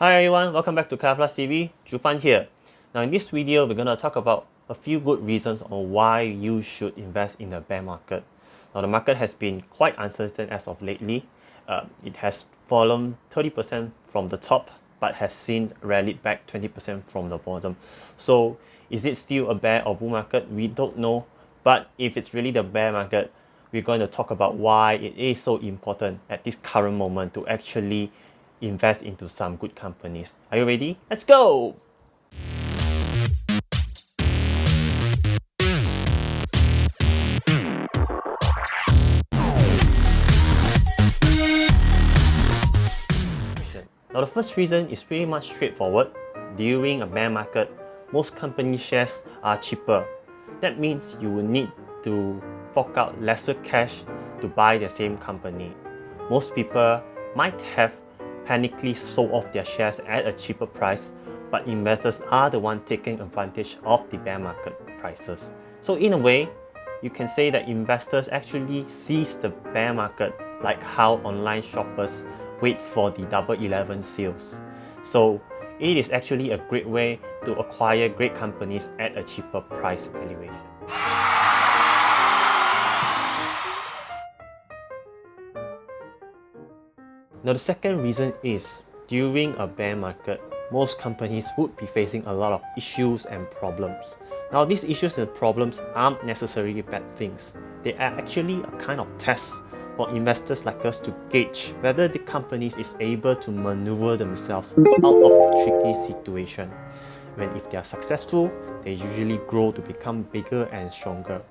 Hi everyone, welcome back to KayaPlus TV, Jupan here. Now in this video, we're going to talk about a few good reasons on why you should invest in the bear market. Now the market has been quite uncertain as of lately. It has fallen 30% from the top, but has seen rallied back 20% from the bottom. So is it still a bear or bull market? We don't know. But if it's really the bear market, we're going to talk about why it is so important at this current moment to actually invest into some good companies. Are you ready? Let's go! Now the first reason is pretty much straightforward. During a bear market, most company shares are cheaper. That means you will need to fork out lesser cash to buy the same company. Most people might have panically sold off their shares at a cheaper price, but investors are the one taking advantage of the bear market prices. So in a way, you can say that investors actually seize the bear market like how online shoppers wait for the Double 11 sales. So it is actually a great way to acquire great companies at a cheaper price valuation. Now the second reason is, during a bear market, most companies would be facing a lot of issues and problems. Now these issues and problems aren't necessarily bad things. They are actually a kind of test for investors like us to gauge whether the company is able to maneuver themselves out of the tricky situation. If they are successful, they usually grow to become bigger and stronger.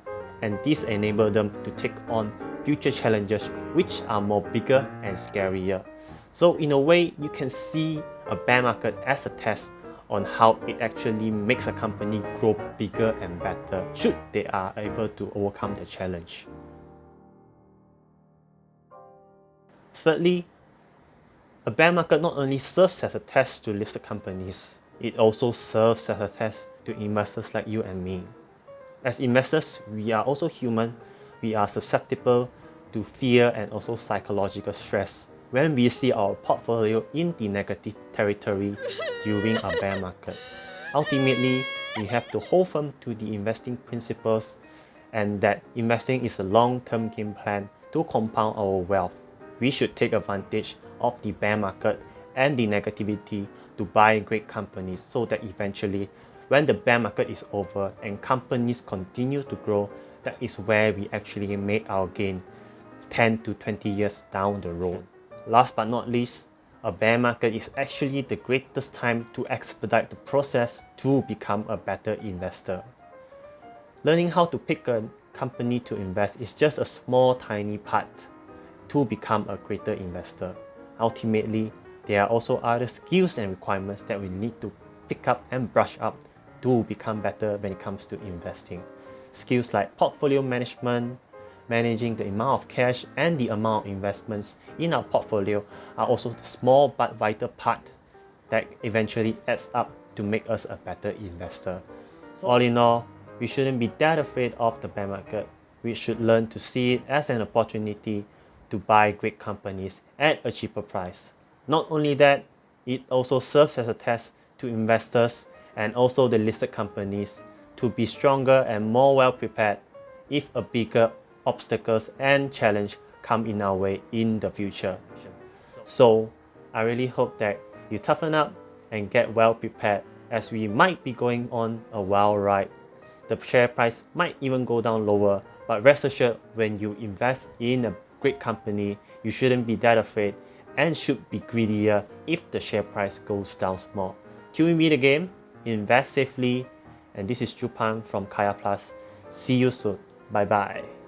And this enables them to take on future challenges which are more bigger and scarier. So in a way, you can see a bear market as a test on how it actually makes a company grow bigger and better should they are able to overcome the challenge. Thirdly, a bear market not only serves as a test to listed companies, it also serves as a test to investors like you and me. As investors, we are also human. We are susceptible to fear and also psychological stress when we see our portfolio in the negative territory during a bear market. Ultimately, we have to hold firm to the investing principles and that investing is a long-term game plan to compound our wealth. We should take advantage of the bear market and the negativity to buy great companies so that eventually, when the bear market is over and companies continue to grow, that is where we actually make our gain 10 to 20 years down the road. Last but not least, a bear market is actually the greatest time to expedite the process to become a better investor. Learning how to pick a company to invest is just a small tiny part to become a greater investor. Ultimately, there are also other skills and requirements that we need to pick up and brush up to become better when it comes to investing. Skills like portfolio management, managing the amount of cash and the amount of investments in our portfolio are also the small but vital part that eventually adds up to make us a better investor. So all in all, we shouldn't be that afraid of the bear market. We should learn to see it as an opportunity to buy great companies at a cheaper price. Not only that, it also serves as a test to investors and also the listed companies to be stronger and more well prepared if a bigger obstacles and challenge come in our way in the future. So I really hope that you toughen up and get well prepared, as we might be going on a wild ride. The share price might even go down lower, but rest assured, when you invest in a great company, you shouldn't be that afraid and should be greedier if the share price goes down small. Till we meet again, invest safely. And this is Jupan from KayaPlus. See you soon. Bye bye.